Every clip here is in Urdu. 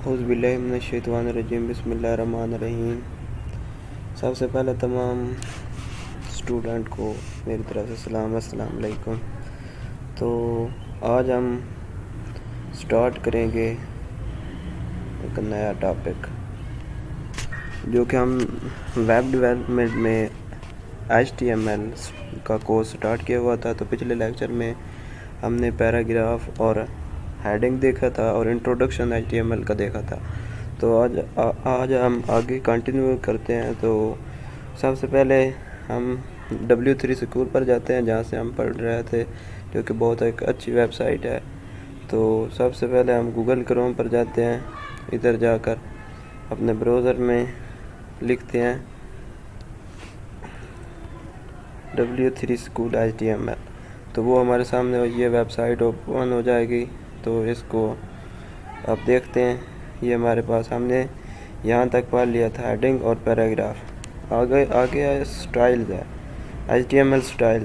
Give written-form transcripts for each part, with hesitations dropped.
اعوذ باللہ من الشیطان الرجیم بسم اللہ الرحمن الرحیم۔ سب سے پہلے تمام اسٹوڈنٹ کو میری طرف سے سلام، السلام علیکم۔ تو آج ہم سٹارٹ کریں گے ایک نیا ٹاپک جو کہ ہم ویب ڈیولپمنٹ میں HTML کا کورس سٹارٹ کیا ہوا تھا۔ تو پچھلے لیکچر میں ہم نے پیراگراف اور ہیڈنگ دیکھا تھا اور انٹروڈکشن HTML کا دیکھا تھا۔ تو آج ہم آگے کنٹینیو کرتے ہیں۔ تو سب سے پہلے ہم W3 اسکول پر جاتے ہیں جہاں سے ہم پڑھ رہے تھے، جو کہ بہت ایک اچھی ویب سائٹ ہے۔ تو سب سے پہلے ہم گوگل کروم پر جاتے ہیں، ادھر جا کر اپنے براؤزر میں لکھتے ہیں W3 اسکول HTML۔ تو وہ ہمارے سامنے یہ ویب سائٹ اوپن ہو جائے گی۔ تو اس کو آپ دیکھتے ہیں، یہ ہمارے پاس ہم نے یہاں تک پڑھ لیا تھا ہیڈنگ اور پیراگراف۔ آگے ہے سٹائلز ہے، HTML سٹائل۔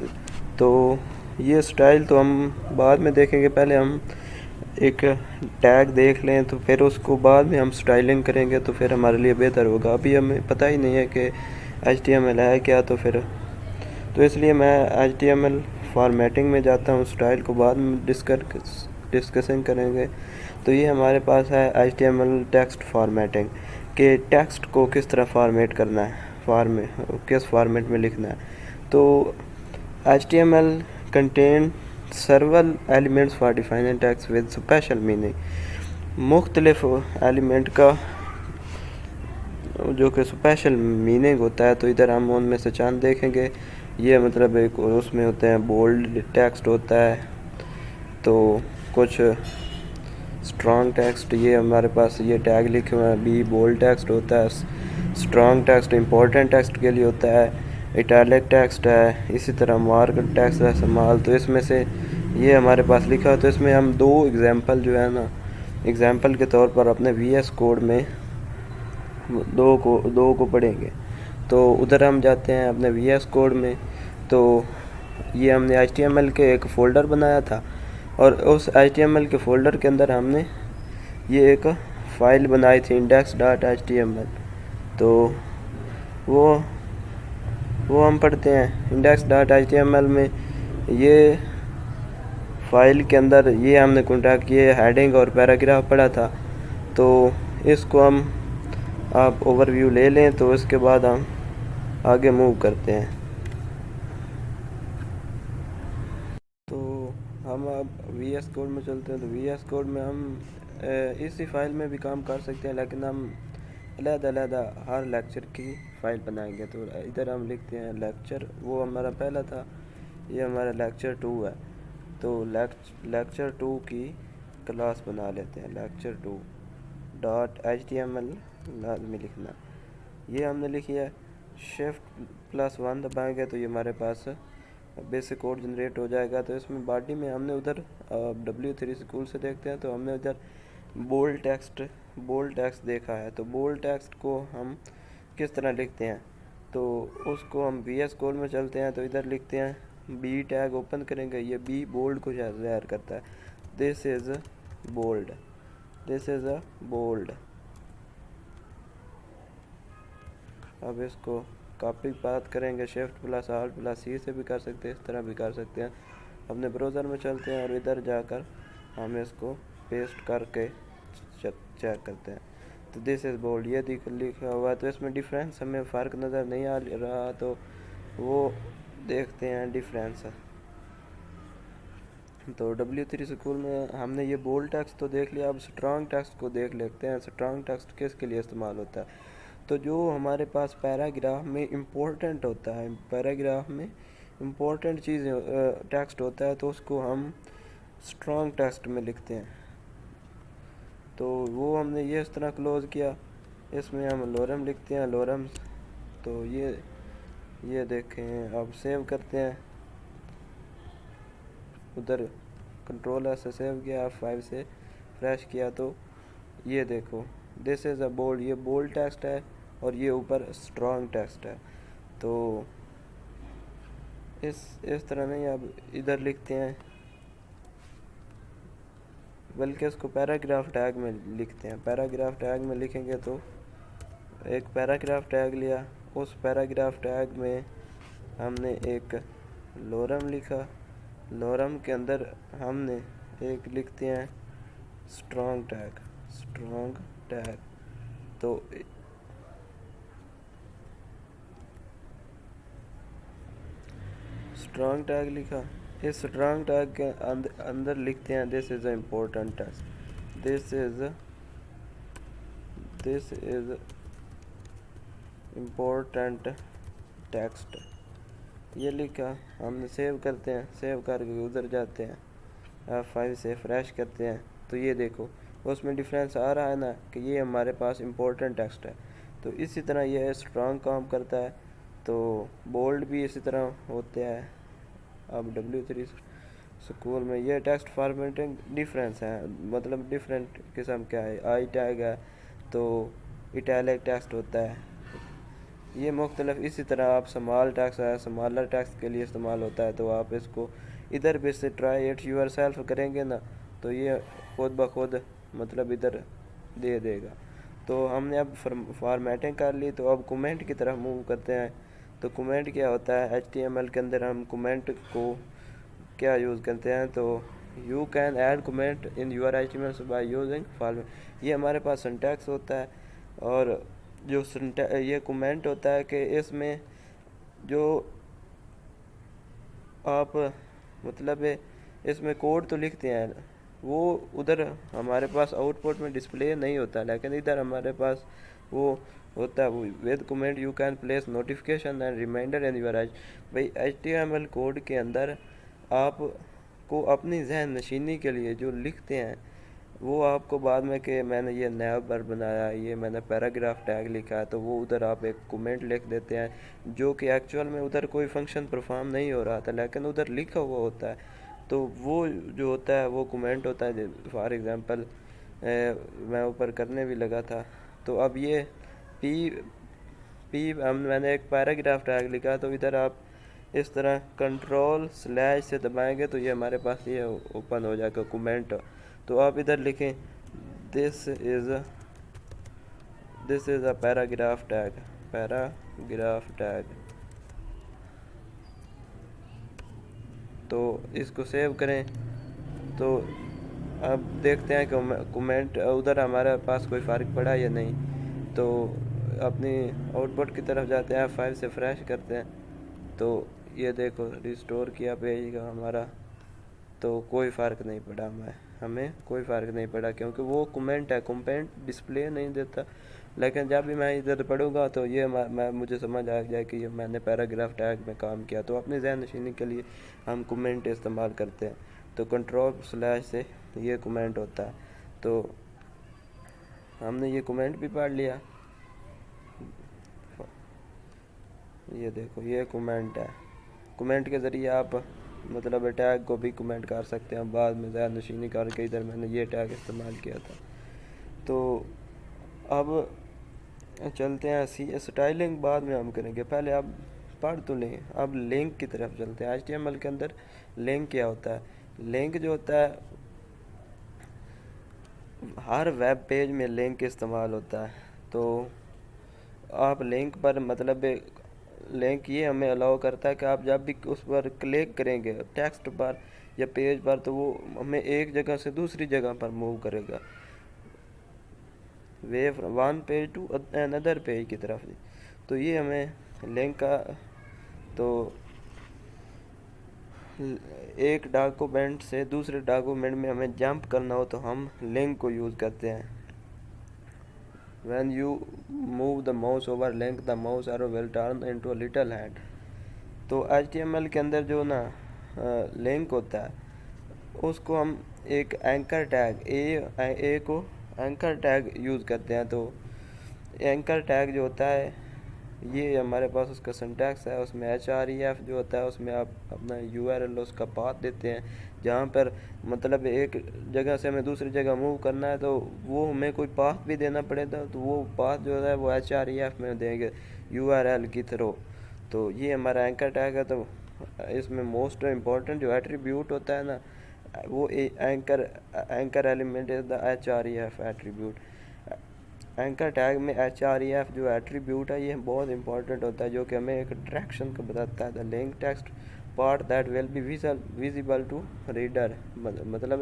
تو یہ سٹائل تو ہم بعد میں دیکھیں گے، پہلے ہم ایک ٹیگ دیکھ لیں تو پھر اس کو بعد میں ہم سٹائلنگ کریں گے تو پھر ہمارے لیے بہتر ہوگا۔ ابھی ہمیں پتہ ہی نہیں ہے کہ HTML ہے کیا، تو اس لیے میں HTML فارمیٹنگ میں جاتا ہوں، سٹائل کو بعد میں ڈسکسنگ کریں گے۔ تو یہ ہمارے پاس ہے HTML ٹیکسٹ فارمیٹنگ، کہ ٹیکسٹ کو کس طرح فارمیٹ کرنا ہے، کس فارمیٹ میں لکھنا ہے۔ تو HTML contain several elements for defining text with special meaning۔ مختلف ایلیمنٹ کا جو کہ اسپیشل میننگ ہوتا ہے، تو ادھر ہم ان میں سے چند دیکھیں گے۔ یہ مطلب ایک اس میں ہوتے ہیں بولڈ ٹیکسٹ ہوتا ہے، تو کچھ اسٹرانگ ٹیکسٹ، یہ ہمارے پاس یہ ٹیگ لکھے ہوئے ہیں، بھی بولڈ ٹیکسٹ ہوتا ہے، اسٹرانگ ٹیکسٹ امپورٹنٹ ٹیکسٹ کے لیے ہوتا ہے، اٹیلک ٹیکسٹ ہے، اسی طرح مارک ٹیکسٹ ہے استعمال۔ تو اس میں سے یہ ہمارے پاس لکھا ہے، تو اس میں ہم دو ایگزامپل جو ہے نا، ایگزامپل کے طور پر اپنے VS کوڈ میں دو کو پڑھیں گے۔ تو ادھر ہم جاتے ہیں اپنے VS کوڈ میں۔ تو یہ ہم نے HTML کے ایک فولڈر بنایا تھا، اور اس HTML کے فولڈر کے اندر ہم نے یہ ایک فائل بنائی تھی index.html۔ تو وہ ہم پڑھتے ہیں index.html میں۔ یہ فائل کے اندر یہ ہم نے کنٹیکٹ کیے، ہیڈنگ اور پیراگراف پڑھا تھا۔ تو اس کو ہم آپ اوور ویو لے لیں، تو اس کے بعد ہم آگے موو کرتے ہیں۔ تو ہم اب VS کوڈ میں چلتے ہیں۔ تو VS کوڈ میں ہم اسی فائل میں بھی کام کر سکتے ہیں، لیکن ہم علیحدہ ہر لیکچر کی فائل بنائیں گے۔ تو ادھر ہم لکھتے ہیں لیکچر، وہ ہمارا پہلا تھا، یہ ہمارا لیکچر 2 ہے۔ تو لیکچر 2 کی کلاس بنا لیتے ہیں، لیکچر 2.html لازمی لکھنا۔ یہ ہم نے لکھی ہے، Shift+1 دبائیں گے تو یہ ہمارے پاس بیسک کوڈ جنریٹ ہو جائے گا۔ تو اس میں باڈی میں ہم نے ادھر W3 اسکول سے دیکھتے ہیں، تو ہم نے ادھر بولڈ ٹیکسٹ دیکھا ہے۔ تو بولڈ ٹیکسٹ کو ہم کس طرح لکھتے ہیں، تو اس کو ہم VS کوڈ میں چلتے ہیں، تو ادھر لکھتے ہیں بی ٹیگ اوپن کریں گے، یہ بی بولڈ کو ظاہر کرتا ہے، دس از اے بولڈ۔ اب اس کو کاپی پاست کریں گے، Shift+Alt+C سے بھی کر سکتے ہیں، اس طرح بھی کر سکتے ہیں۔ اپنے براؤزر میں چلتے ہیں اور ادھر جا کر ہم اس کو پیسٹ کر کے چیک کرتے ہیں۔ تو دس از بولڈ یہ لکھا ہوا ہے۔ تو اس میں ڈیفرنس ہمیں فرق نظر نہیں آ رہا، تو وہ دیکھتے ہیں ڈیفرنس۔ تو W3 اسکول میں ہم نے یہ بولڈ ٹیکسٹ تو دیکھ لیا، اب اسٹرانگ ٹیکسٹ کو دیکھ لیتے ہیں۔ اسٹرانگ ٹیکسٹ کس کے لیے استعمال ہوتا ہے، تو جو ہمارے پاس پیراگراف میں امپورٹنٹ ہوتا ہے، پیراگراف میں امپورٹنٹ چیزیں ٹیکسٹ ہوتا ہے، تو اس کو ہم اسٹرانگ ٹیکسٹ میں لکھتے ہیں۔ تو وہ ہم نے یہ اس طرح کلوز کیا، اس میں ہم لورم لکھتے ہیں، لورم۔ تو یہ دیکھیں، اب سیو کرتے ہیں، ادھر کنٹرول سے سیو کیا، F5 سے فریش کیا، تو یہ دیکھو دس از اے بولڈ، یہ بولڈ ٹیکسٹ ہے اور یہ اوپر اسٹرانگ ٹیکسٹ ہے۔ تو اس طرح نہیں، اب ادھر لکھتے ہیں بلکہ اس کو پیراگراف ٹیگ میں لکھتے ہیں. پیراگراف ٹیگ میں لکھیں گے تو ایک پیراگراف ٹیگ لیا. اس پیراگراف ٹیگ میں ہم نے ایک لورم لکھا. لورم کے اندر ہم نے ایک لکھتے ہیں اسٹرانگ ٹیگ. اسٹرانگ ٹیگ تو اسٹرانگ ٹیگ لکھا. اس اسٹرانگ ٹیگ کے اندر لکھتے ہیں this is a important text. This is important text. یہ لکھا. ہم نے سیو کرتے ہیں. سیو کر کے ادھر جاتے ہیں F5 سے فریش کرتے ہیں تو یہ دیکھو اس میں ڈیفرنس آ رہا ہے نا کہ یہ ہمارے پاس امپورٹنٹ ٹیکسٹ ہے. تو اسی طرح یہ اسٹرانگ کام کرتا ہے. تو بولڈ بھی اسی طرح ہوتے ہیں. اب W3 اسکول میں یہ ٹیکسٹ فارمیٹنگ ڈیفرنس ہے, مطلب ڈیفرنٹ قسم کا ہے. آئی ٹیگ ہے تو اٹیلک ٹیکسٹ ہوتا ہے. یہ مختلف. اسی طرح آپ سمال ٹیکسٹ ہے, سمالر ٹیکسٹ کے لیے استعمال ہوتا ہے. تو آپ اس کو ادھر بھی سے ٹرائی اٹ یور سیلف کریں گے نا تو یہ خود بخود مطلب ادھر دے دے گا. تو ہم نے اب فارمیٹنگ کر لی. تو اب کومنٹ کی طرف موو کرتے ہیں. تو کومنٹ کیا ہوتا ہے HTML کے اندر؟ ہم کومنٹ کو کیا یوز کرتے ہیں؟ تو you can add comment in your HTML by using format. یہ ہمارے پاس سنٹیکس ہوتا ہے. اور جو یہ کومنٹ ہوتا ہے کہ اس میں جو آپ مطلب اس میں کوڈ تو لکھتے ہیں وہ ادھر ہمارے پاس آؤٹ پٹ میں ڈسپلے نہیں ہوتا, لیکن ادھر ہمارے پاس وہ ہوتا ہے. With comment you can place notification and reminder in your بھائی HTML کوڈ کے اندر آپ کو اپنی ذہن نشینی کے لیے جو لکھتے ہیں وہ آپ کو بعد میں کہ میں نے یہ نیا بر بنایا, یہ میں نے پیراگراف ٹیگ لکھا ہے, تو وہ ادھر آپ ایک کومنٹ لکھ دیتے ہیں جو کہ ایکچوئل میں ادھر کوئی فنکشن پرفارم نہیں ہو رہا تھا لیکن ادھر لکھا ہوا ہوتا ہے. تو وہ جو ہوتا ہے وہ کومنٹ ہوتا ہے. فار ایگزامپل میں اوپر کرنے بھی لگا تھا. تو اب یہ میں نے ایک پیراگراف ٹیگ لکھا تو ادھر آپ اس طرح کنٹرول/ سے دبائیں گے تو یہ ہمارے پاس یہ اوپن ہو جائے گا کومنٹ. تو آپ ادھر لکھیں this is a paragraph tag. Paragraph tag. تو اس کو سیو کریں. تو اب دیکھتے ہیں کہ کومنٹ ادھر ہمارے پاس کوئی فرق پڑا یا نہیں. تو اپنی آؤٹ پٹ کی طرف جاتے ہیں, F5 سے فریش کرتے ہیں تو یہ دیکھو ریسٹور کیا پیج کا ہمارا, تو کوئی فرق نہیں پڑا. ہمیں کوئی فرق نہیں پڑا کیونکہ وہ کومنٹ ہے. کومنٹ ڈسپلے نہیں دیتا, لیکن جب بھی میں ادھر پڑھوں گا تو یہ مجھے سمجھ آ جائے کہ یہ میں نے پیراگراف ٹیگ میں کام کیا. تو اپنی ذہن نشینی کے لیے ہم کومنٹ استعمال کرتے ہیں. تو کنٹرول/ سے یہ کومنٹ ہوتا ہے. تو ہم نے یہ کومنٹ بھی پڑھ لیا. یہ دیکھو یہ کومنٹ ہے. کومنٹ کے ذریعے آپ مطلب ٹیگ کو بھی کومنٹ کر سکتے ہیں. بعد میں ذہن نشینی کر کے ادھر میں نے یہ ٹیگ استعمال کیا تھا. تو اب چلتے ہیں سٹائلنگ بعد میں ہم کریں گے, پہلے اب پڑھ تو لیں. اب لنک کی طرف چلتے ہیں. HTML کے اندر لنک کیا ہوتا ہے؟ لنک جو ہوتا ہے ہر ویب پیج میں لنک استعمال ہوتا ہے. تو آپ لنک پر مطلب لنک یہ ہمیں الاؤ کرتا ہے کہ آپ جب بھی اس پر کلک کریں گے ٹیکسٹ پر یا پیج پر تو وہ ہمیں ایک جگہ سے دوسری جگہ پر موو کرے گا, ون پیج ٹو اندر پیج کی طرف. تو یہ ہمیں لنک کا تو ایک ڈاکومنٹ سے دوسرے ڈاکومنٹ میں ہمیں جمپ کرنا ہو تو ہم لنک کو یوز کرتے ہیں. When you move the mouse over link, the mouse arrow will turn into a little hand. تو HTML کے اندر جو نا لنک ہوتا ہے اس کو ہم ایک اینکر ٹیگ اے کو اینکر ٹیگ یوز کرتے ہیں. تو اینکر ٹیگ جو ہوتا ہے یہ ہمارے پاس اس کا سنٹیکس ہے. اس میں href جو ہوتا ہے اس میں آپ اپنا URL اس کا پاتھ دیتے ہیں. جہاں پر مطلب ایک جگہ سے ہمیں دوسری جگہ موو کرنا ہے تو وہ ہمیں کوئی پاتھ بھی دینا پڑے گا. تو وہ پاتھ جو ہے وہ href میں دیں گے URL کی تھرو. تو یہ ہمارا اینکر ٹیگ ہے. تو اس میں موسٹ امپورٹنٹ جو ایٹریبیوٹ ہوتا ہے نا وہ anchor element is the href attribute. Anchor tag میں href جو ایٹریبیوٹ ہے یہ بہت امپورٹنٹ ہوتا ہے، جو کہ ہمیں ایک ڈائریکشن کو بتاتا ہے. The link text part that will be visible to reader, مطلب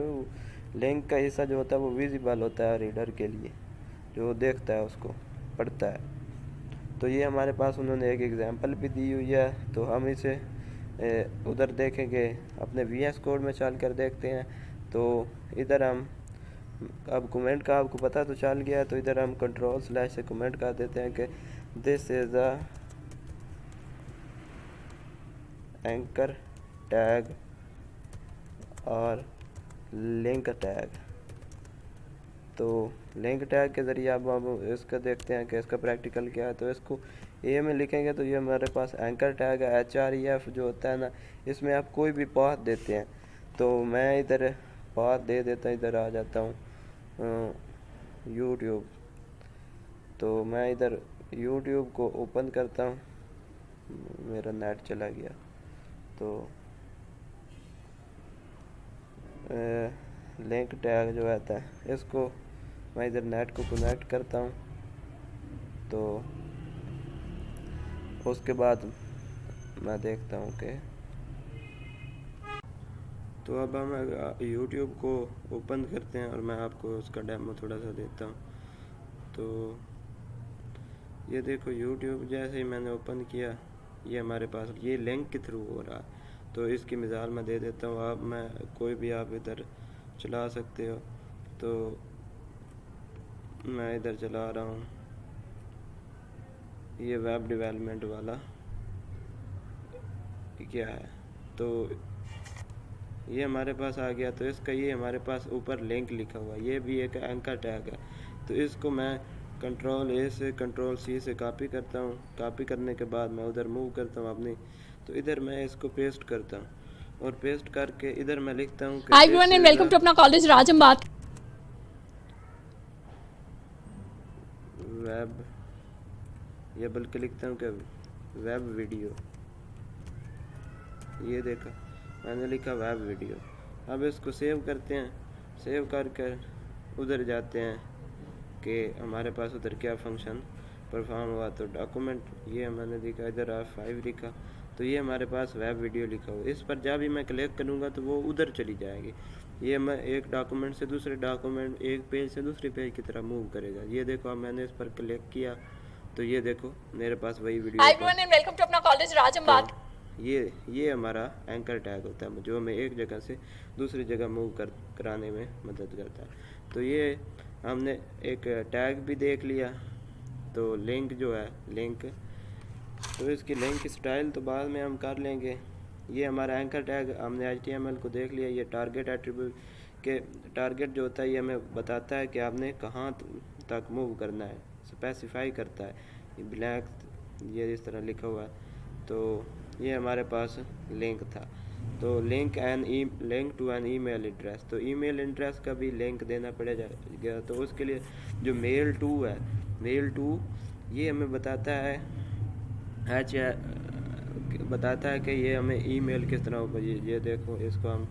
لنک کا حصہ جو ہوتا ہے وہ ویزیبل ہوتا ہے ریڈر کے لیے، جو دیکھتا ہے اس کو پڑھتا ہے. تو یہ ہمارے پاس انہوں نے ایک ایگزامپل بھی دی ہوئی ہے، تو ہم اسے ادھر دیکھیں گے، اپنے وی ایس کوڈ میں چل کر دیکھتے ہیں. تو ادھر ہم اب کومنٹ کا آپ کو پتہ تو چل گیا ہے، تو ادھر ہم کنٹرول/ سے کومنٹ کر دیتے ہیں کہ دس از اے اینکر ٹیگ اور لنک ٹیگ. تو لنک ٹیگ کے ذریعے اب ہم اس کا دیکھتے ہیں کہ اس کا پریکٹیکل کیا ہے. تو اس کو اے میں لکھیں گے تو یہ ہمارے پاس اینکر ٹیگ ہے. href جو ہوتا ہے نا، اس میں آپ کوئی بھی پاتھ دیتے ہیں. تو میں ادھر پاتھ دے دیتا ہوں، ادھر آ جاتا ہوں یوٹیوب. تو میں ادھر یوٹیوب کو اوپن کرتا ہوں، میرا نیٹ چلا گیا. تو لنک ٹیگ جو آتا ہے اس کو میں ادھر نیٹ کو کنیکٹ کرتا ہوں. تو اس کے بعد میں دیکھتا ہوں کہ تو اب ہم یوٹیوب کو اوپن کرتے ہیں اور میں آپ کو اس کا ڈیمو تھوڑا سا دیتا ہوں. تو یہ دیکھو یوٹیوب جیسے ہی میں نے اوپن کیا، یہ ہمارے پاس یہ لنک کے تھرو ہو رہا ہے. تو اس کی مثال میں دے دیتا ہوں، آپ میں کوئی بھی آپ ادھر چلا سکتے ہو. تو میں ادھر چلا رہا ہوں، یہ ویب ڈیولپمنٹ والا کیا ہے. تو یہ ہمارے پاس آ گیا. تو اس کا یہ ہمارے پاس اوپر لنک لکھا ہوا، یہ بھی ایک اینکر ٹیگ ہے. تو اس کو میں کنٹرول اے سے کنٹرول سی سے کاپی کرتا ہوں. کاپی کرنے کے بعد میں ادھر موو کرتا ہوں اپنی. تو ادھر میں اس کو پیسٹ کرتا ہوں، اور پیسٹ کر کے ادھر میں لکھتا ہوں کہ hi everyone and welcome to اپنا کالج راج. ہم بات ویب، یہ بلکہ لکھتا ہوں کہ ویب ویڈیو. یہ دیکھا میں نے لکھا ویب ویڈیو. اب اس کو سیو کرتے ہیں. سیو کر کر ادھر جاتے ہیں کہ ہمارے پاس ادھر کیا فنکشن پرفارم ہوا. تو ڈاکومنٹ یہ میں نے لکھا، ادھر R5 لکھا. تو یہ ہمارے پاس ویب ویڈیو لکھا ہوا. اس پر جب بھی میں کلک کروں گا تو وہ ادھر چلی جائے گی. یہ میں ایک ڈاکومنٹ سے دوسرے ڈاکومنٹ، ایک پیج سے دوسرے پیج کی طرح موو کرے گا. یہ دیکھو اب میں نے اس پر کلک کیا تو یہ دیکھو میرے پاس وہی video hi everyone and welcome to اپنا کالج راج. ہم بات یہ ہمارا اینکر ٹیگ ہوتا ہے، جو ہمیں ایک جگہ سے دوسری جگہ موو کرانے میں مدد کرتا ہے. تو یہ ہم نے ایک ٹیگ بھی دیکھ لیا. تو لنک جو ہے لنک، تو اس کی لنک اسٹائل تو بعد میں ہم کر لیں گے. یہ ہمارا اینکر ٹیگ ہم نے HTML کو دیکھ لیا. یہ ٹارگٹ ایٹریبیوٹ کے ٹارگٹ جو ہوتا ہے یہ ہمیں بتاتا ہے کہ آپ نے کہاں تک موو کرنا ہے، اسپیسیفائی کرتا ہے. یہ بلیک یہ اس طرح لکھا ہوا ہے. تو یہ ہمارے پاس لنک تھا. تو link to an email address. تو ای میل ایڈریس کا بھی لنک دینا پڑے گا. تو اس کے لیے جو میل ٹو ہے، میل ٹو یہ ہمیں بتاتا ہے کہ یہ ہمیں ای میل کس طرح ہوگا. یہ دیکھو اس کو ہم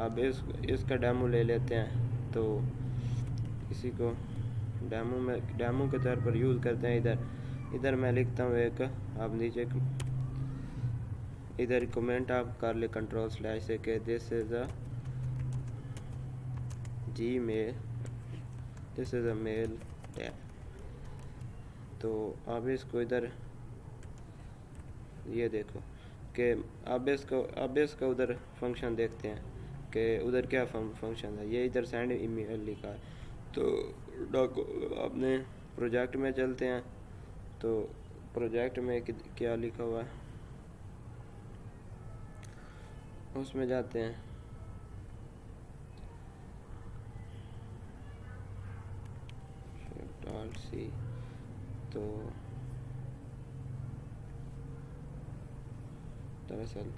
اب اس کا ڈیمو لے لیتے ہیں. تو اسی کو ڈیمو کے طور پر یوز کرتے ہیں. ادھر میں لکھتا ہوں ایک، آپ نیچے ادھر کمنٹ آپ کر لیں کنٹرول/ سے کہ دس از اے میل ٹیگ. تو اب اس کو ادھر یہ دیکھو کہ اب اس کا ادھر فنکشن دیکھتے ہیں کہ ادھر کیا فنکشن ہے. یہ ادھر سینڈ ای میل لکھا ہے. تو اپنے پروجیکٹ میں چلتے ہیں. تو پروجیکٹ میں کیا لکھا ہوا ہے اس میں جاتے ہیں. تو دراصل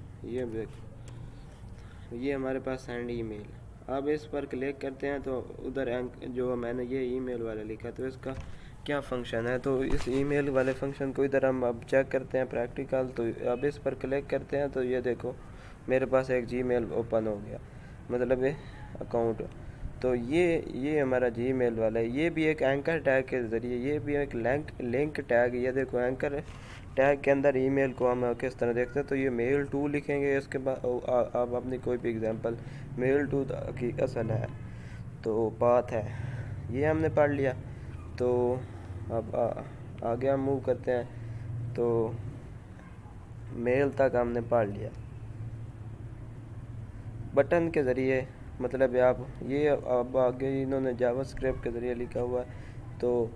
یہ ہمارے پاس سینڈ ای میل. اب اس پر کلک کرتے ہیں تو ادھر جو میں نے یہ ای میل والا لکھا تو اس کا کیا فنکشن ہے. تو اس ای میل والے فنکشن کو ادھر ہم اب چیک کرتے ہیں پریکٹیکل. تو اب اس پر کلک کرتے ہیں تو یہ دیکھو میرے پاس ایک جی میل اوپن ہو گیا. مطلب اکاؤنٹ. تو یہ ہمارا جی میل والا ہے. یہ بھی ایک اینکر ٹیگ کے ذریعے، یہ بھی ایک لنک ٹیگ. یہ دیکھو اینکر ٹیگ کے اندر ای میل کو ہم کس طرح دیکھتے ہیں. تو یہ میل ٹو لکھیں گے، اس کے بعد آپ اپنی کوئی بھی ایگزامپل، میل ٹو کی اصل ہے تو پاتھ ہے. یہ ہم نے پڑھ لیا. تو اب آگے ہم موو کرتے ہیں. تو میل تک ہم نے پڑھ لیا. بٹن کے ذریعے مطلب آپ یہ اب آگے انہوں نے جاوا اسکرپٹ کے ذریعے لکھا ہوا ہے، تو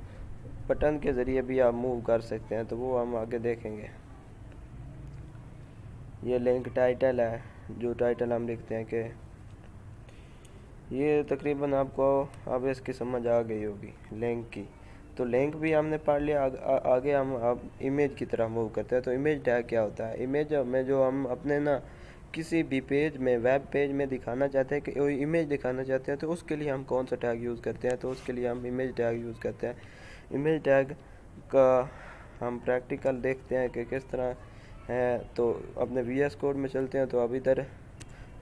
بٹن کے ذریعے بھی آپ موو کر سکتے ہیں. تو وہ ہم آگے دیکھیں گے. یہ لنک ٹائٹل ہے، جو ٹائٹل ہم لکھتے ہیں کہ یہ تقریباً آپ کو اب اس کی سمجھ آ گئی ہوگی لنک کی. تو لنک بھی ہم نے پڑھ لیا. آگے ہم اب امیج کی طرح موو کرتے ہیں. تو امیج ٹیگ کیا ہوتا ہے؟ امیج میں جو ہم اپنے کسی بھی پیج میں، ویب پیج میں دکھانا چاہتے ہیں کہ کوئی امیج دکھانا چاہتے ہیں، تو اس کے لیے ہم کون سا ٹیگ یوز کرتے ہیں؟ تو اس کے لیے ہم امیج ٹیگ یوز کرتے ہیں. امیج ٹیگ کا ہم پریکٹیکل دیکھتے ہیں کہ کس طرح ہے. تو اپنے وی ایس کوڈ میں چلتے ہیں. تو اب ادھر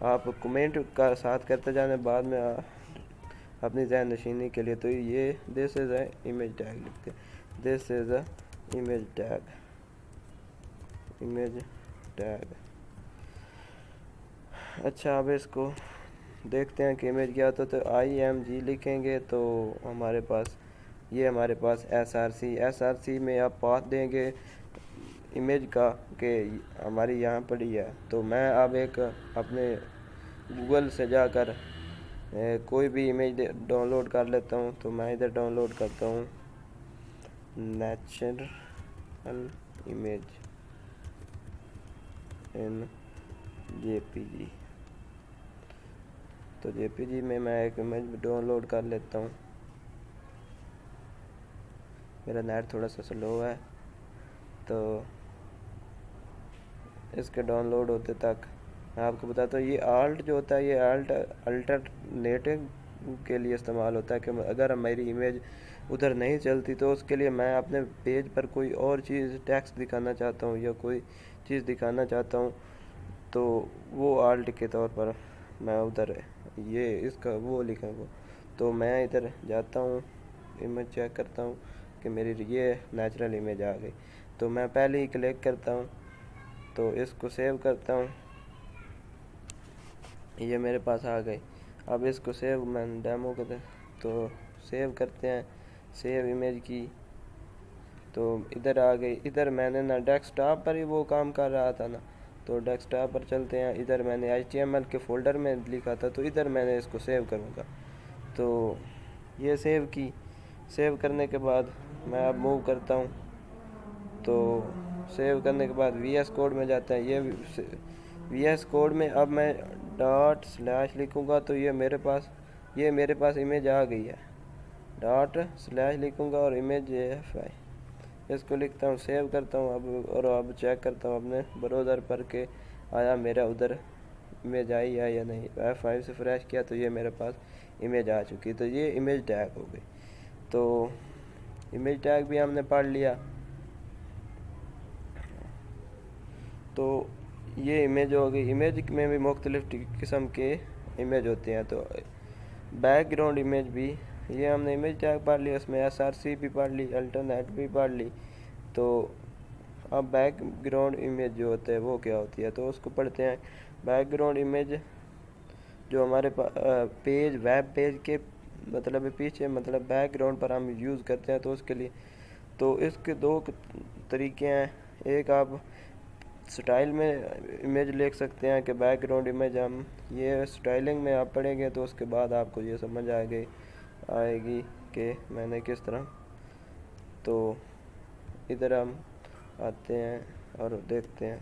آپ کمنٹ کا ساتھ کرتے جانے بعد میں اپنی ذہن نشینی کے لیے. تو یہ دس از اے امیج ٹیگ لکھتے ہیں. This is a image tag. Image tag. اچھا، اب اس کو دیکھتے ہیں کہ امیج کیا ہوتا ہے. تو آئی ایم جی لکھیں گے تو ہمارے پاس ایس آر سی میں آپ پاتھ دیں گے امیج کا کہ ہماری یہاں پڑی ہے. تو میں اب ایک اپنے گوگل سے جا کر کوئی بھی امیج ڈاؤن لوڈ کر لیتا ہوں. تو میں ادھر ڈاؤن لوڈ کرتا ہوں نیچرل امیج ان جے پی جی. تو جے پی جی میں ایک امیج ڈاؤن لوڈ کر لیتا ہوں. میرا نیٹ تھوڑا سا سلو ہے، تو اس کے ڈاؤن لوڈ ہوتے تک میں آپ کو بتاتا ہوں. یہ آلٹ جو ہوتا ہے، یہ الٹرنیٹنگ کے لیے استعمال ہوتا ہے کہ اگر میری امیج ادھر نہیں چلتی تو اس کے لیے میں اپنے پیج پر کوئی اور چیز ٹیکسٹ دکھانا چاہتا ہوں یا کوئی چیز دکھانا چاہتا ہوں، تو وہ آلٹ کے طور پر میں ادھر یہ اس کا وہ لکھیں گا. تو میں ادھر جاتا ہوں، امیج چیک کرتا ہوں کہ میری یہ نیچرل امیج آ گئی. تو میں پہلے ہی کلک کرتا ہوں. تو اس کو سیو کرتا ہوں. یہ میرے پاس آ گئی. اب اس کو سیو میں ڈیمو کرتے تو سیو کرتے ہیں. سیو امیج کی تو ادھر آ گئی. ادھر میں نے ڈیسک ٹاپ پر ہی وہ کام کر رہا تھا تو ڈیسک ٹاپ پر چلتے ہیں. ادھر میں نے HTML کے فولڈر میں لکھا تھا، تو ادھر میں نے اس کو سیو کروں گا. تو یہ سیو کی. سیو کرنے کے بعد میں اب موو کرتا ہوں. تو سیو کرنے کے بعد وی ایس کوڈ میں جاتا ہے. یہ وی ایس کوڈ میں اب میں ڈاٹ سلیش لکھوں گا تو یہ میرے پاس امیج آ گئی ہے. ڈاٹ سلیش لکھوں گا اور امیج اس کو لکھتا ہوں، سیو کرتا ہوں. اب چیک کرتا ہوں اپنے براؤزر پر کہ آیا میرا ادھر امیج آئی ہے یا نہیں. F5 سے فریش کیا تو یہ میرے پاس امیج آ چکی. تو یہ امیج ٹیگ ہو گئی. تو امیج ٹیگ بھی ہم نے پڑھ لیا. تو یہ امیج ہو گئی. امیج میں بھی مختلف قسم کے امیج ہوتے ہیں. تو بیک گراؤنڈ امیج بھی یہ ہم نے امیج ٹیگ پڑھ لی. اس میں SRC بھی پڑھ لی، الٹرنیٹ بھی پڑھ لی. تو اب بیک گراؤنڈ امیج جو ہوتا ہے وہ کیا ہوتی ہے، تو اس کو پڑھتے ہیں. بیک گراؤنڈ امیج جو ہمارے پیج، ویب پیج کے مطلب پیچھے، مطلب بیک گراؤنڈ پر ہم یوز کرتے ہیں. تو اس کے لیے تو اس کے دو طریقے ہیں. ایک آپ سٹائل میں امیج لکھ سکتے ہیں کہ بیک گراؤنڈ امیج ہم یہ سٹائلنگ میں آپ پڑھیں گے تو اس کے بعد آپ کو یہ سمجھ آئے گی کہ میں نے کس طرح. تو ادھر ہم آتے ہیں اور دیکھتے ہیں.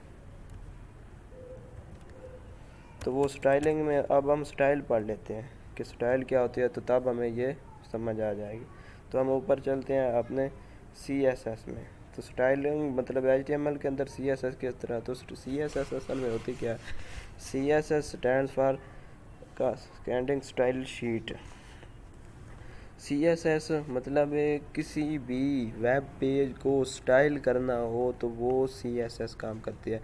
تو وہ سٹائلنگ میں اب ہم سٹائل پڑھ لیتے ہیں کہ سٹائل کیا ہوتی ہے، تو تب ہمیں یہ سمجھ آ جائے گی. تو ہم اوپر چلتے ہیں اپنے CSS میں. تو سٹائلنگ مطلب HTML کے اندر CSS کس طرح. تو CSS اصل میں ہوتی کیا ہے؟ CSS stands for cascading style sheet. CSS مطلب کسی بھی ویب پیج کو سٹائل کرنا ہو تو وہ CSS کام کرتی ہے.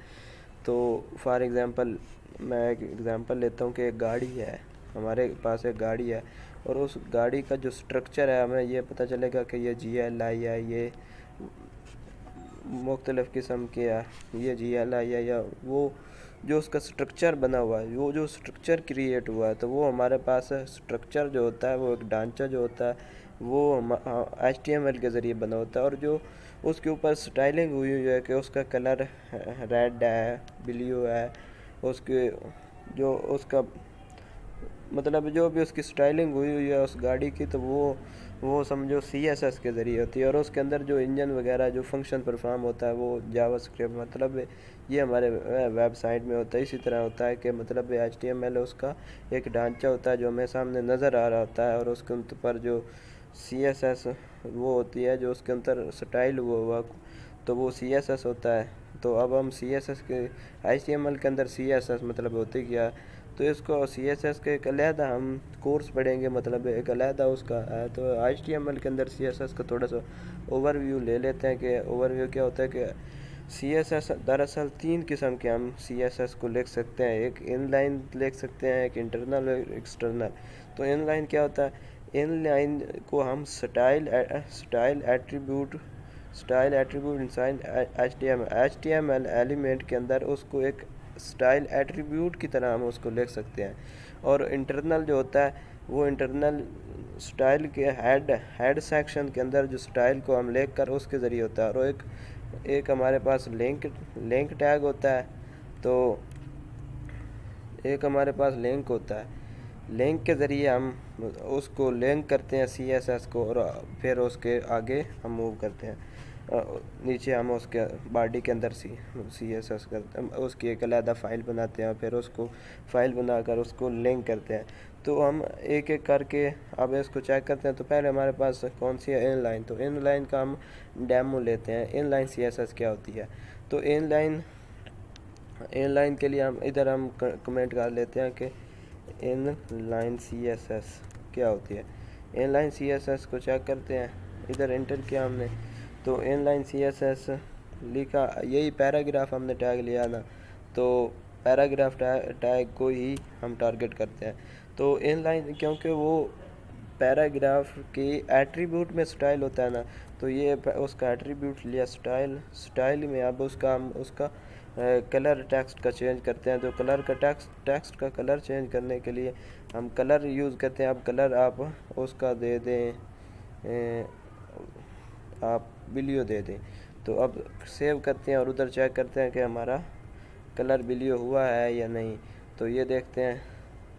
تو فار ایگزامپل میں ایک ایگزامپل لیتا ہوں کہ ایک گاڑی ہے. ہمارے پاس ایک گاڑی ہے اور اس گاڑی کا جو سٹرکچر ہے ہمیں یہ پتہ چلے گا کہ یہ GLI ہے، یہ مختلف قسم کے ہے، یہ GLI ہے یا وہ جو اس کا سٹرکچر بنا ہوا ہے، وہ جو سٹرکچر کریٹ ہوا ہے، تو وہ ہمارے پاس سٹرکچر جو ہوتا ہے، وہ ایک ڈھانچہ جو ہوتا ہے وہ HTML کے ذریعے بنا ہوتا ہے، اور جو اس کے اوپر سٹائلنگ ہوئی ہوئی ہے کہ اس کا کلر ریڈ ہے، بلیو ہے، اس کے جو اس کا مطلب جو بھی اس کی سٹائلنگ ہوئی ہوئی ہے اس گاڑی کی، تو وہ سمجھو CSS کے ذریعے ہوتی ہے، اور اس کے اندر جو انجن وغیرہ جو فنکشن پرفارم ہوتا ہے وہ جاوا اسکرپٹ، مطلب یہ ہمارے ویب سائٹ میں ہوتا ہے۔ اسی طرح ہوتا ہے کہ مطلب HTML اس کا ایک ڈھانچہ ہوتا ہے جو ہمیں سامنے نظر آ رہا ہوتا ہے، اور اس کے پر جو CSS وہ ہوتی ہے جو اس کے اندر سٹائل ہوا تو وہ CSS ہوتا ہے۔ تو اب ہم CSS کے HTML کے اندر CSS مطلب ہوتی کیا، تو اس کو CSS کے ایک علیحدہ ہم کورس پڑھیں گے، مطلب ایک علیحدہ اس کا ہے۔ تو HTML کے اندر CSS کا تھوڑا سا اوور ویو لے لیتے ہیں کہ اوور ویو کیا ہوتا ہے کہ CSS دراصل 3 قسم کے ہم CSS کو لکھ سکتے ہیں، ایک ان لائن لکھ سکتے ہیں، ایک انٹرنل اور ایکسٹرنل۔ تو ان لائن کیا ہوتا ہے؟ ان لائن کو ہم سٹائل ایٹریبیوٹ انسائن HTML ایلیمنٹ کے اندر اس کو ایک سٹائل ایٹریبیوٹ کی طرح ہم اس کو لکھ سکتے ہیں، اور انٹرنل جو ہوتا ہے وہ انٹرنل سٹائل کے ہیڈ سیکشن کے اندر جو سٹائل کو ہم لکھ کر اس کے ذریعے ہوتا ہے، اور ایک ہمارے پاس لنک ٹیگ ہوتا ہے۔ تو ایک ہمارے پاس لنک ہوتا ہے، لنک کے ذریعے ہم اس کو لنک کرتے ہیں CSS کو، اور پھر اس کے آگے ہم موو کرتے ہیں، نیچے ہم اس کے باڈی کے اندر CSS کرتے ہیں، اس کی ایک علیحدہ فائل بناتے ہیں، پھر اس کو فائل بنا کر اس کو لنک کرتے ہیں۔ تو ہم ایک ایک کر کے اب اس کو چیک کرتے ہیں۔ تو پہلے ہمارے پاس کون سی ہے؟ In line. تو ان لائن کا ہم ڈیمو لیتے ہیں، ان لائن CSS کیا ہوتی ہے۔ تو ان لائن کے لیے ہم کمنٹ کر لیتے ہیں کہ ان لائن CSS کیا ہوتی ہے۔ ان لائن CSS کو چیک کرتے ہیں، ادھر انٹر کیا ہم نے، تو ان لائن CSS لکھا، یہی پیراگراف ہم نے ٹیگ لیا نا، تو پیراگراف ٹیگ کو ہی ہم ٹارگٹ کرتے ہیں۔ تو ان لائن کیونکہ وہ پیراگراف کی ایٹریبیوٹ میں سٹائل ہوتا ہے نا، تو یہ اس کا ایٹریبیوٹ لیا سٹائل میں، اب اس کا کلر ٹیکسٹ کا چینج کرتے ہیں۔ تو کلر کا ٹیکسٹ کا کلر چینج کرنے کے لیے ہم کلر یوز کرتے ہیں۔ اب کلر آپ اس کا دے دیں، آپ بلیو دے دیں۔ تو اب سیو کرتے ہیں اور ادھر چیک کرتے ہیں کہ ہمارا کلر بلیو ہوا ہے یا نہیں۔ تو یہ دیکھتے ہیں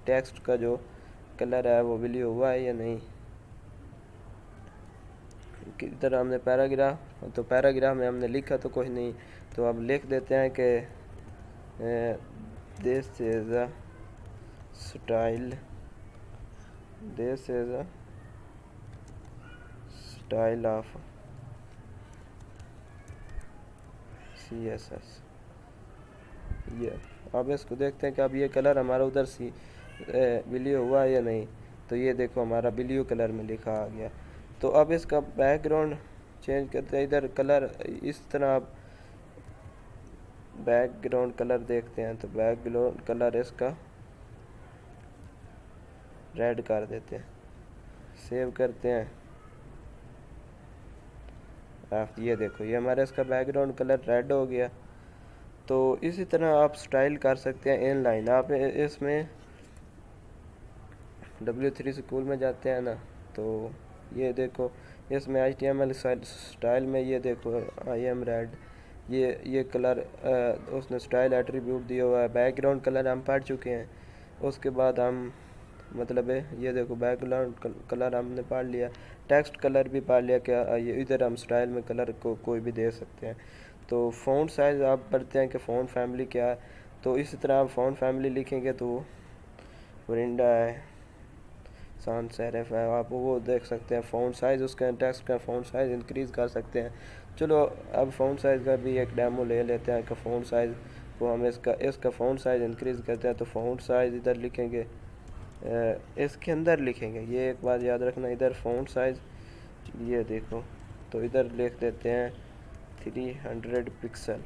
ٹیکسٹ کا جو کلر ہے وہ بلیو ہوا ہے یا نہیں۔ ادھر ہم نے پیراگراف میں ہم نے لکھا تو کوئی نہیں، تو اب لکھ دیتے ہیں کہ this is a style of CSS۔ یہ اب اس کو دیکھتے ہیں کہ اب یہ کلر ہمارا ادھر بلیو ہوا ہے یا نہیں۔ تو یہ دیکھو ہمارا بلیو کلر میں لکھا آ گیا۔ تو اب اس کا بیک گراؤنڈ چینج کرتے ہیں، ادھر کلر اس طرح آپ بیک گراؤنڈ کلر دیکھتے ہیں، تو بیک گراؤنڈ کلر اس کا ریڈ کر دیتے ہیں، سیو کرتے ہیں۔ یہ دیکھو یہ ہمارا اس کا بیک گراؤنڈ کلر ریڈ ہو گیا۔ تو اسی طرح آپ سٹائل کر سکتے ہیں ان لائن۔ آپ اس میں W3 سکول میں جاتے ہیں نا، تو یہ دیکھو اس میں HTML سٹائل میں یہ دیکھو I am red، یہ کلر اس نے سٹائل ایٹریبیوٹ دیا ہوا ہے۔ بیک گراؤنڈ کلر ہم پڑھ چکے ہیں، اس کے بعد ہم مطلب یہ دیکھو بیک گراؤنڈ کلر ہم نے پڑھ لیا، ٹیکسٹ کلر بھی پڑھ لیا کہ ادھر ہم سٹائل میں کلر کو کوئی بھی دے سکتے ہیں۔ تو فونٹ سائز آپ پڑھتے ہیں کہ فونٹ فیملی کیا ہے، تو اسی طرح آپ فونٹ فیملی لکھیں گے تو ورنڈا ہے، سانس سیرف ہے، آپ وہ دیکھ سکتے ہیں۔ فونٹ سائز اس کا ٹیکسٹ کا فونٹ سائز انکریز کر سکتے ہیں۔ چلو اب فونٹ سائز کا بھی ایک ڈیمو لے لیتے ہیں کہ فونٹ سائز کو ہم اس کا فونٹ سائز انکریز کرتے ہیں۔ تو فونٹ سائز ادھر لکھیں گے، اس کے اندر لکھیں گے، یہ ایک بات یاد رکھنا، ادھر فونٹ سائز یہ دیکھو، تو ادھر لکھ دیتے ہیں 300 پکسل۔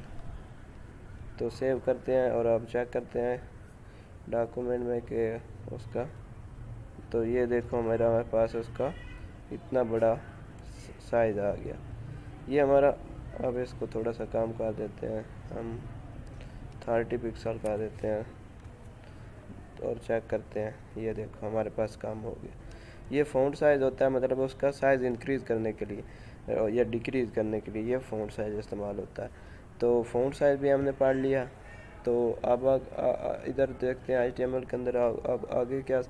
تو سیو کرتے ہیں اور اب چیک کرتے ہیں ڈاکومنٹ میں کہ اس کا تو یہ دیکھو ہمارے پاس اس کا اتنا بڑا سائز آ گیا. یہ ہمارا اب اس کو تھوڑا سا کام کر دیتے ہیں ہم 30 پکسل کر دیتے ہیں اور چیک کرتے ہیں. یہ دیکھو ہمارے پاس کام ہو گیا. یہ فونٹ سائز ہوتا ہے مطلب اس کا سائز انکریز کرنے کے لیے یا ڈیکریز کرنے کے لیے یہ فونٹ سائز استعمال ہوتا ہے. تو فونٹ سائز بھی ہم نے پڑھ لیا. تو اب ادھر دیکھتے ہیں HTML کے اندر اب آگے کیا.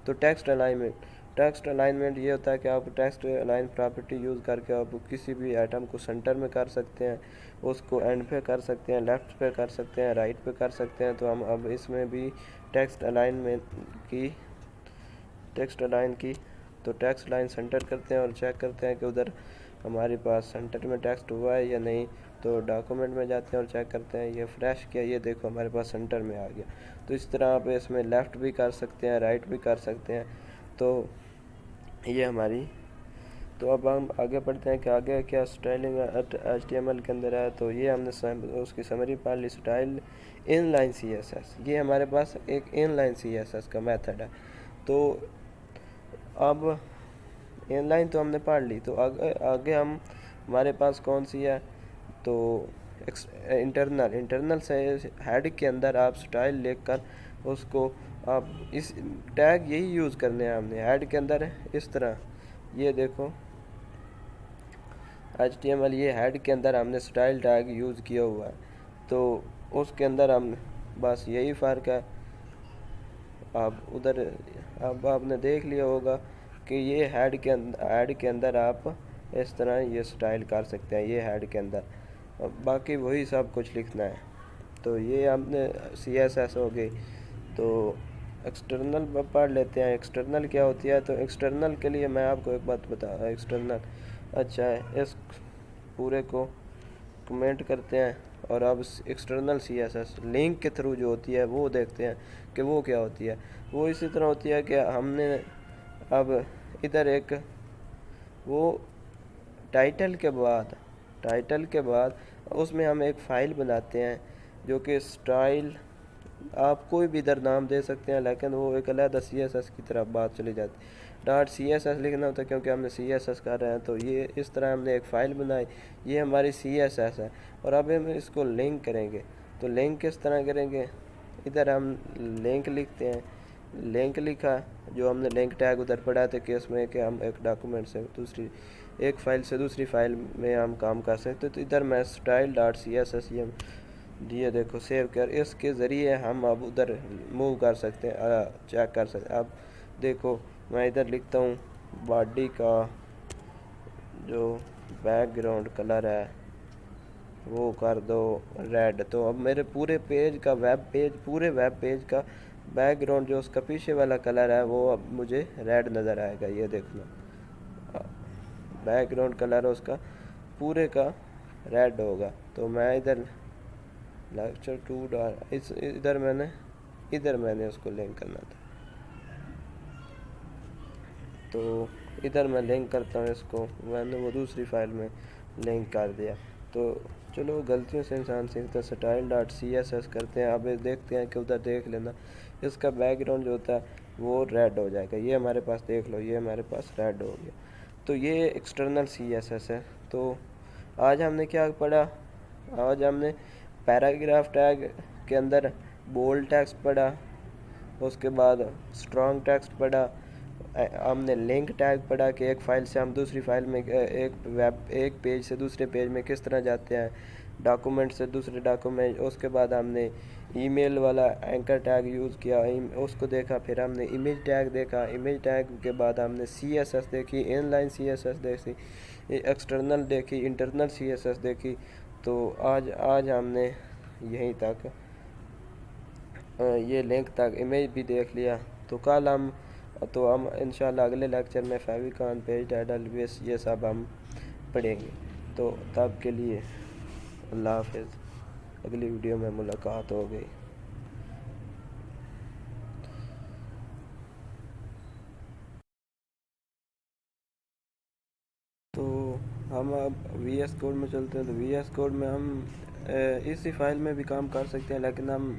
تو ٹیکسٹ الائنمنٹ یہ ہوتا ہے کہ آپ ٹیکسٹ الائن پراپرٹی یوز کر کے آپ کسی بھی آئٹم کو سینٹر میں کر سکتے ہیں, اس کو اینڈ پہ کر سکتے ہیں, لیفٹ پہ کر سکتے ہیں, رائٹ پہ کر سکتے ہیں. تو ہم اب اس میں بھی ٹیکسٹ الائن کی تو ٹیکسٹ لائن سینٹر کرتے ہیں اور چیک کرتے ہیں کہ ادھر ہمارے پاس سینٹر میں ٹیکسٹ ہوا ہے یا نہیں. تو ڈاکومنٹ میں جاتے ہیں اور چیک کرتے ہیں. یہ فریش کیا, یہ دیکھو ہمارے پاس سینٹر میں آ گیا. تو اس طرح آپ اس میں لیفٹ بھی کر سکتے ہیں, رائٹ بھی کر سکتے ہیں. تو یہ ہماری تو اب ہم آگے پڑھتے ہیں کہ آگے کیا اسٹائلنگ HTML کے اندر ہے. تو یہ ہم نے اس کی سمری پڑھ لی. اسٹائل ان لائن CSS, یہ ہمارے پاس ایک ان لائن CSS کا میتھڈ ہے. تو اب ان لائن تو ہم نے پڑھ لی. تو آگے ہمارے پاس کون سی ہے. تو انٹرنل سے ہیڈ کے اندر آپ اسٹائل لکھ کر اس کو آپ اس ٹیگ یہی یوز کرنے ہیں ہم نے ہیڈ کے اندر اس طرح. یہ دیکھو HTML یہ ہیڈ کے اندر ہم نے اسٹائل ٹیگ یوز کیا ہوا ہے. تو اس کے اندر ہم بس یہی فرق ہے. اب آپ نے دیکھ لیا ہوگا کہ یہ ہیڈ کے اندر آپ اس طرح یہ اسٹائل کر سکتے ہیں. یہ ہیڈ کے اندر باقی وہی سب کچھ لکھنا ہے. تو یہ ہم نے CSS ہو گئی. تو ایکسٹرنل پڑھ لیتے ہیں. ایکسٹرنل کیا ہوتی ہے. تو ایکسٹرنل کے لیے میں آپ کو ایک بات بتا رہا. ایکسٹرنل اچھا ہے, اس پورے کو کمنٹ کرتے ہیں اور اب ایکسٹرنل CSS لنک کے تھرو جو ہوتی ہے وہ دیکھتے ہیں کہ وہ کیا ہوتی ہے. وہ اسی طرح ہوتی ہے کہ ہم نے اب ادھر ایک وہ ٹائٹل کے بعد اس میں ہم ایک فائل بناتے ہیں جو کہ اسٹائل آپ کوئی بھی ادھر نام دے سکتے ہیں, لیکن وہ ایک علیحدہ CSS کی طرف بات چلی جاتی ہے. .css لکھنا ہوتا ہے کیونکہ ہم نے CSS کر رہے ہیں. تو یہ اس طرح ہم نے ایک فائل بنائی, یہ ہماری CSS ہے. اور اب ہم اس کو لنک کریں گے. تو لنک کس طرح کریں گے. ادھر ہم لنک لکھتے ہیں. لنک لکھا جو ہم نے لنک ٹیگ ادھر پڑھا تھا کہ اس میں کہ ہم ایک ڈاکومنٹ سے ایک فائل سے دوسری فائل میں ہم کام کر سکتے. تو ادھر میں style.css یہ دیکھو سیو کر, اس کے ذریعے ہم اب ادھر موو کر سکتے ہیں, چیک کر سکتے ہیں. اب دیکھو میں ادھر لکھتا ہوں باڈی کا جو بیک گراؤنڈ کلر ہے وہ کر دو ریڈ. تو اب میرے پورے ویب پیج کا بیک گراؤنڈ جو اس کا پیچھے والا کلر ہے وہ اب مجھے ریڈ نظر آئے گا. یہ دیکھنا بیک گراؤنڈ کلر اس کا پورے کا ریڈ ہوگا. تو میں ادھر لیکچر 2 ادھر میں نے اس کو لنک کرنا تھا. تو ادھر میں لنک کرتا ہوں اس کو, میں نے وہ دوسری فائل میں لنک کر دیا. تو چلو غلطیوں سے انسان سیکھتا. style.css کرتے ہیں. اب دیکھتے ہیں کہ ادھر دیکھ لینا اس کا بیک گراؤنڈ جو ہوتا ہے وہ ریڈ ہو جائے گا. یہ ہمارے پاس دیکھ لو, یہ ہمارے پاس ریڈ ہو گیا. تو یہ ایکسٹرنل CSS ہے. تو آج ہم نے کیا پڑھا. آج ہم نے پیراگراف ٹیگ کے اندر بولڈ ٹیکسٹ پڑھا, اس کے بعد اسٹرانگ ٹیکسٹ پڑھا. ہم نے لنک ٹیگ پڑھا کہ ایک فائل سے ہم دوسری فائل میں ایک پیج سے دوسرے پیج میں کس طرح جاتے ہیں, ڈاکومنٹ سے دوسرے ڈاکومنٹ. اس کے بعد ہم نے ای میل والا اینکر ٹیگ یوز کیا, اس کو دیکھا. پھر ہم نے امیج ٹیگ دیکھا. امیج ٹیگ کے بعد ہم نے CSS دیکھی, ان لائن CSS دیکھی, ایکسٹرنل دیکھی, انٹرنل CSS دیکھی. تو آج ہم نے یہیں تک یہ لنک تک امیج بھی دیکھ لیا. تو کل ہم انشاءاللہ اگلے لیکچر میں فیویکان پیج ٹائٹل یہ سب ہم پڑھیں گے. تو تب کے لیے اللہ حافظ. اگلی ویڈیو میں ملاقات ہو گئی. تو ہم اب VS کوڈ میں چلتے ہیں. تو VS کوڈ میں ہم اسی فائل میں بھی کام کر سکتے ہیں, لیکن ہم